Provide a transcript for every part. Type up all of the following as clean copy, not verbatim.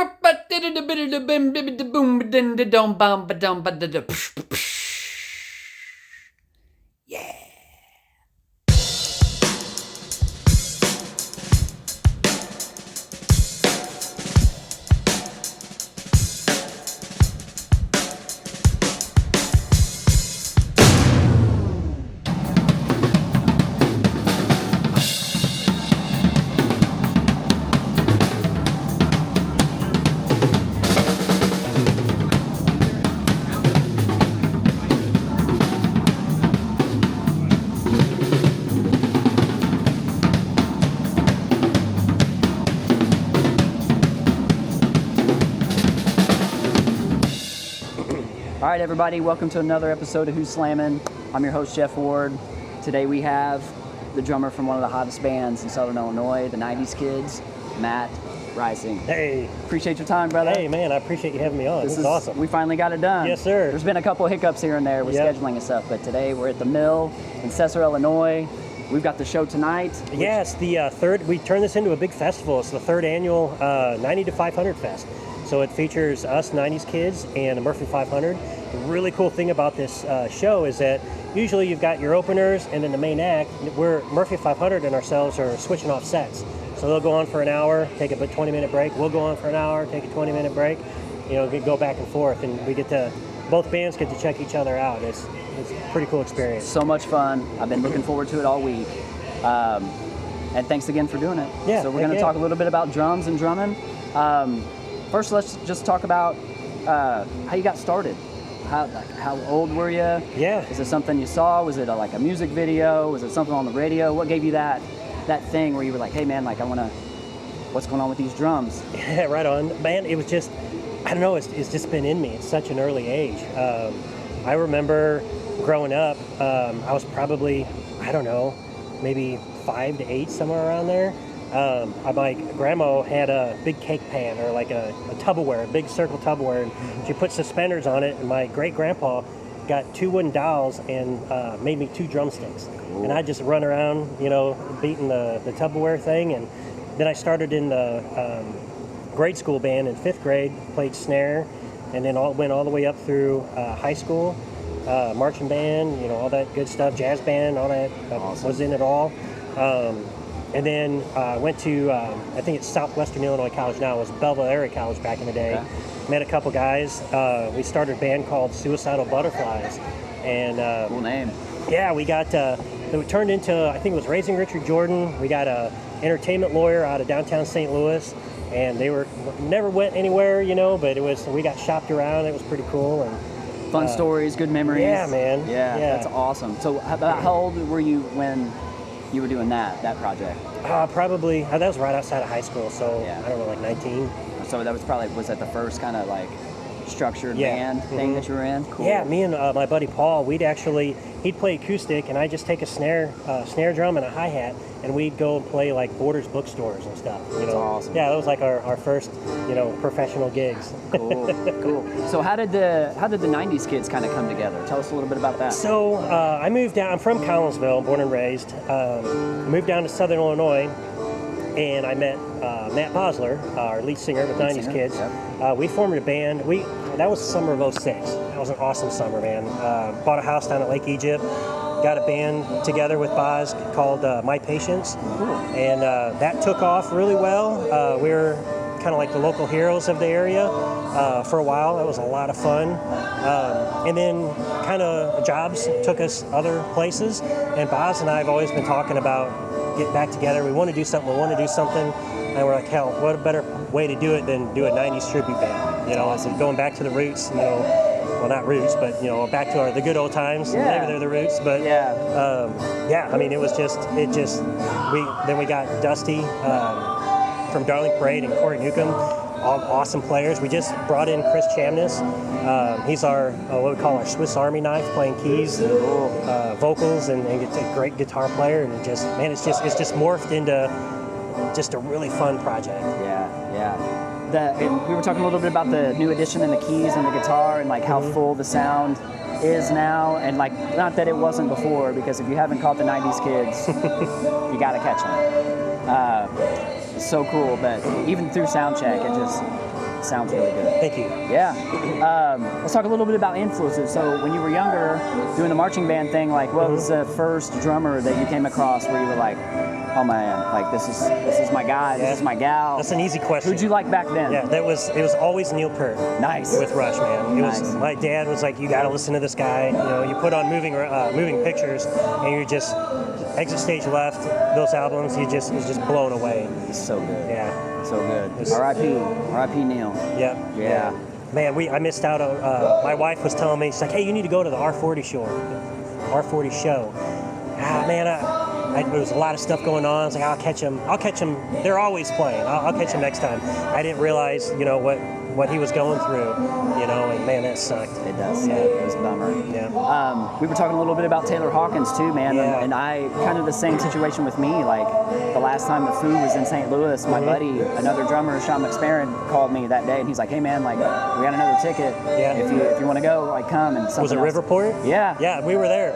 Yeah. All right, everybody, welcome to another episode of Who's Slammin'. I'm your host, Jeff Ward. Today we have the drummer from one of the hottest bands in Southern Illinois, the 90'S Kidz, Matt Reising. Hey. Appreciate your time, brother. Hey, man, I appreciate you having me on. This is awesome. We finally got it done. Yes, sir. There's been a couple hiccups here and there with scheduling and stuff, but today we're at the Mill in Sesser, Illinois. We've got the show tonight. Yeah, it's the third. We turned this into a big festival. It's the third annual 90 to 500 Fest. So it features us 90'S Kidz and the Murphy 500. The really cool thing about this show is that usually you've got your openers and then the main act. We're Murphy 500 and ourselves are switching off sets. So they'll go on for an hour, take a 20-minute break. We'll go on for an hour, take a 20-minute break. You know, go back and forth, and we get to, both bands get to check each other out. It's a pretty cool experience. So much fun. I've been looking forward to it all week. And thanks again for doing it. Yeah. So we're going to talk a little bit about drums and drumming. First, let's just talk about how you got started. How old were you? Yeah. Is it something you saw? Was it like a music video? Was it something on the radio? What gave you that thing where you were like, hey man, like what's going on with these drums? Yeah, right on. Man, it was just, I don't know, it's just been in me at such an early age. I remember growing up, I was probably, I don't know, maybe 5 to 8, somewhere around there. My grandma had a big cake pan, or like a Tupperware, a big circle Tupperware, and she put suspenders on it, and my great-grandpa got 2 wooden dowels and made me 2 drumsticks. Cool. And I just run around, you know, beating the Tupperware thing, and then I started in the grade school band in 5th grade, played snare, and then went all the way up through high school, marching band, you know, all that good stuff, jazz band, all that. Awesome. Was in it all. And then went to, I think it's Southwestern Illinois College now. It was Belleville Area College back in the day. Okay. Met a couple guys. We started a band called Suicidal Butterflies. And cool name. Yeah, we got, it turned into, I think it was Raising Richard Jordan. We got a entertainment lawyer out of downtown St. Louis. And they never went anywhere, you know, but we got shopped around. It was pretty cool. And fun stories, good memories. Yeah, man. Yeah, that's awesome. So how old were you when you were doing that project? Probably, that was right outside of high school, so yeah. I don't know, like 19. So that was that the first kind of like structured band thing that you were in? Cool. Yeah, me and my buddy Paul, he'd play acoustic, and I'd just take a snare drum and a hi-hat, and we'd go and play like Borders bookstores and stuff. You That's know? awesome. Yeah, that was like our first, you know, professional gigs. Cool. So how did the 90'S Kidz kind of come together? Tell us a little bit about that. So I moved down. I'm from Collinsville, born and raised. Moved down to Southern Illinois, and I met Matt Bosler, our lead singer with 90'S Kidz. Yep. We formed a band. That was the summer of 06. That was an awesome summer, man. Bought a house down at Lake Egypt. Got a band together with Boz called My Patience. Cool. And that took off really well. We were kind of like the local heroes of the area for a while. That was a lot of fun. And then kind of jobs took us other places. And Boz and I have always been talking about getting back together. We want to do something. And we're like, hell, what a better way to do it than do a 90's tribute band? You know, awesome. Going back to the roots, you know, well, not roots, but, you know, back to the good old times. Yeah. Maybe they're the roots, but I mean, then we got Dusty from Darling Parade and Corey Newcomb, all awesome players. We just brought in Chris Chamness. He's our, what we call our Swiss Army knife, playing keys, vocals, and it's a great guitar player. And it's just morphed into just a really fun project. Yeah. And we were talking a little bit about the new addition and the keys and the guitar and like how full the sound is now, and like not that it wasn't before, because if you haven't caught the 90'S Kidz, you gotta catch them. So cool, but even through sound check, It sounds really good. Thank you. Yeah. Let's talk a little bit about influences. So when you were younger, doing the marching band thing, like what was the first drummer that you came across where you were like, oh man, like this is my guy, this is my gal? That's an easy question. Who'd you like back then? Yeah, it was always Neil Peart. Nice. With Rush, man. It Nice. was, my dad was like, you got to listen to this guy. You know, you put on moving pictures, and you're just exit stage left. Those albums, it's just blown away. It's so good. Yeah. So good. R.I.P. Neil. Yep. Yeah. Man, I missed out on. My wife was telling me, she's like, hey, you need to go to the R40 show. Ah, man, there was a lot of stuff going on. I was like, I'll catch them. They're always playing. I'll catch them next time. I didn't realize, what he was going through, and man, that sucked. It does. Yeah. It was a bummer. Yeah. We were talking a little bit about Taylor Hawkins too, man. Yeah. And I kind of the same situation with me. Like the last time the Foo was in St. Louis, my buddy, another drummer, Sean McSparron, called me that day, and he's like, hey man, like we got another ticket. Yeah. If you want to go, like come and something. Was it else. Riverport? Yeah. Yeah, we were there.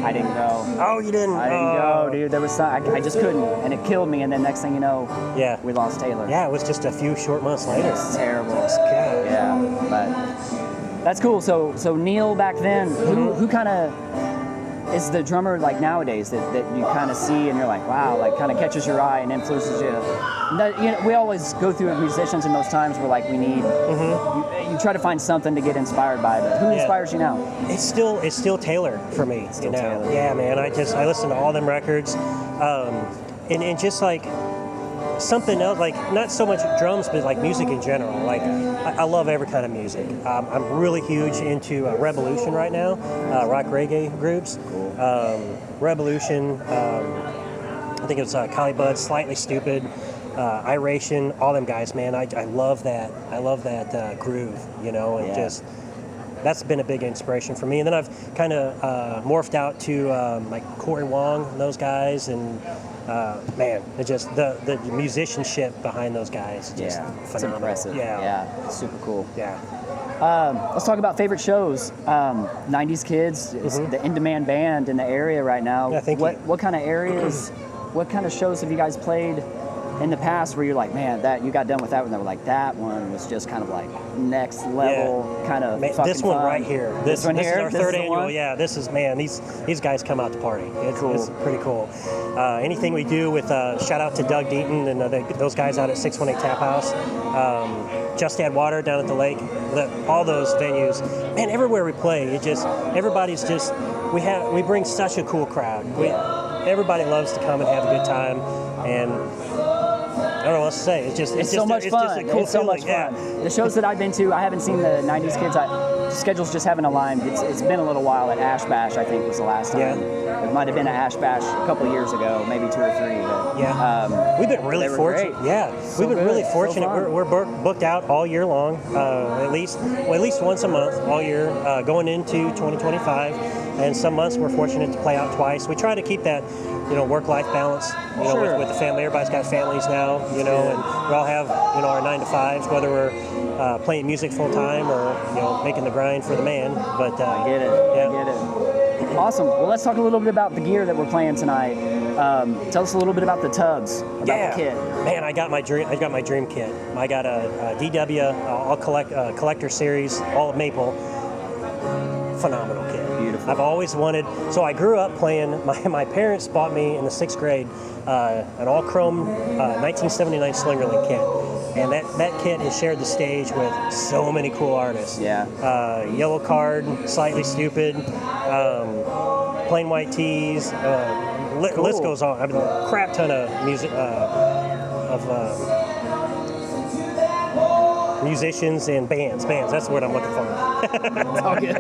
I didn't go. Oh, you didn't? I didn't go, dude. There was I just couldn't, and it killed me. And then next thing you know, Yeah. we lost Taylor. Yeah, it was just a few short months later. It's terrible. God. Yeah, but that's cool. So Neil back then, who kind of is the drummer like nowadays that you kind of see and you're like, wow, like kind of catches your eye and influences you? We always go through musicians in those times where like we need, you try to find something to get inspired by, but who inspires you now? It's still Taylor for me. Still Taylor. Yeah, man. I listen to all them records, and just like something else, like not so much drums, but like music in general. Like I love every kind of music. I'm really huge into Revolution right now, rock reggae groups. Cool. Revolution. I think it was Kali Bud, Slightly Stupid, Iration, all them guys, man. I love that. I love that groove, and just. That's been a big inspiration for me. And then I've kind of morphed out to like Corey Wong and those guys, and man, it just the musicianship behind those guys is just phenomenal. It's impressive. Yeah, super cool. Yeah. Let's talk about favorite shows. 90's Kidz is the in-demand band in the area right now. Yeah, thank you. What kind of areas, what kind of shows have you guys played in the past where you're like, man, that you got done with that one, they were like, that one was just kind of like next level kind of fucking this one fun. right here. This one here? Is our This third is the annual. one? Yeah, this is, man, these guys come out to party. Cool. It's pretty cool. Anything we do with, shout out to Doug Deaton and those guys out at 618 Tap House. Just Add Water down at the lake. All those venues. Man, everywhere we play, everybody's just, we bring such a cool crowd. Everybody loves to come and have a good time, and I don't know what else to say. It's so much fun. Just a cool it's so much feeling. fun. The shows that I've been to, I haven't seen the 90's Kidz. The schedules just haven't aligned. It's been a little while. At Ash Bash, I think, was the last time. Yeah. It might have been at Ash Bash a couple of years ago, maybe 2 or 3. But Yeah. We've been really they were fortunate. great. Yeah. So We've been really good. fortunate. So fun. We're booked out all year long, at least once a month all year, going into 2025. And some months we're fortunate to play out twice. We try to keep that, work-life balance, Sure. with the family. Everybody's got families now, and we all have, our 9 to 5s, whether we're playing music full-time or, making the grind for the man. But I get it. Yeah. I get it. Awesome. Well, let's talk a little bit about the gear that we're playing tonight. Tell us a little bit about the tubs, about the kit. Man, I got my dream kit. I got a DW all collector series, all of maple. Phenomenal kit. Beautiful. I've always wanted. So I grew up playing. My parents bought me in the 6th grade an all chrome 1979 Slingerland kit, and that kit has shared the stage with so many cool artists. Yeah. Yellow Card, Slightly Stupid, Plain White Tees. Cool. List goes on. I mean, a crap ton of music musicians and bands. That's the word I'm looking for. It's all good.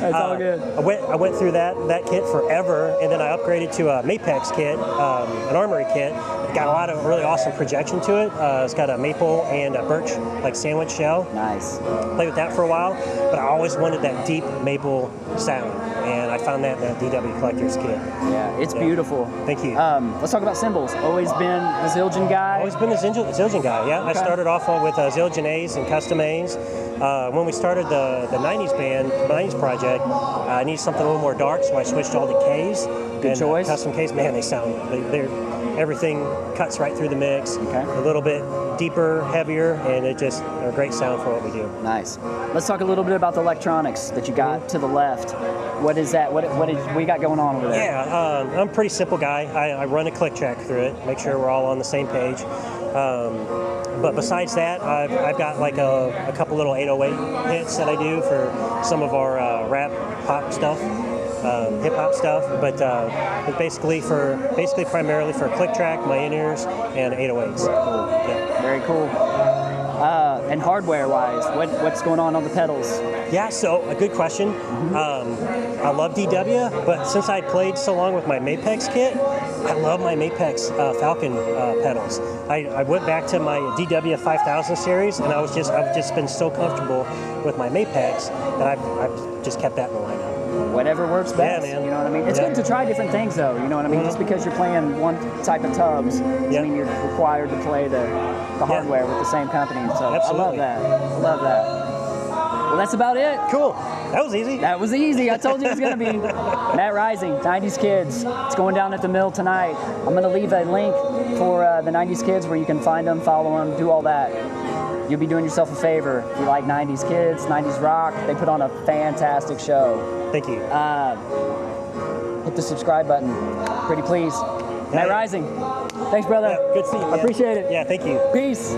That's all good. I went through that kit forever, and then I upgraded to a Mapex kit, an armory kit. It got a lot of really awesome projection to it. It's got a maple and a birch like sandwich shell. Nice. Played with that for a while, but I always wanted that deep maple sound, and I found that in that DW Collector's kit. Yeah, it's beautiful. Thank you. Let's talk about cymbals. Always been the Zildjian guy. Always been a Zildjian guy, yeah. Okay. I started off with Zildjian A's and custom A's. When we started the 90's band, 90's project, I needed something a little more dark, so I switched all to K's. Good choice. Custom K's, man, they sound, everything cuts right through the mix. Okay. A little bit deeper, heavier, and it just a great sound for what we do. Nice. Let's talk a little bit about the electronics that you got to the left. What is that? What you got going on over there? Yeah, I'm a pretty simple guy. I run a click track through it, make sure we're all on the same page. But besides that, I've got like a couple little 808 hits that I do for some of our rap pop stuff, hip hop stuff. But basically primarily for click track, my in-ears, and 808s. Cool. Yeah. Very cool. And hardware-wise, what's going on the pedals? Yeah, so a good question. I love DW, but since I played so long with my Mapex kit, I love my Mapex Falcon pedals. I went back to my DW 5000 series, and I've just been so comfortable with my Mapex that I've just kept that in the lineup. Whatever works best. Yeah, man. You know what I mean? It's good to try different things, though. You know what I mean? Just because you're playing one type of tubs doesn't mean you're required to play the hardware with the same company. So Absolutely. I love that. Well, that's about it. Cool. That was easy. That was easy. I told you it was going to be. Matt Reising, 90's Kidz. It's going down at the mill tonight. I'm going to leave a link for the 90's Kidz where you can find them, follow them, do all that. You'll be doing yourself a favor. If you like 90's Kidz, 90's rock, they put on a fantastic show. Thank you. Hit the subscribe button. Pretty please. Matt Reising. Thanks, brother. Yeah, good seeing you. I appreciate it. Yeah, thank you. Peace.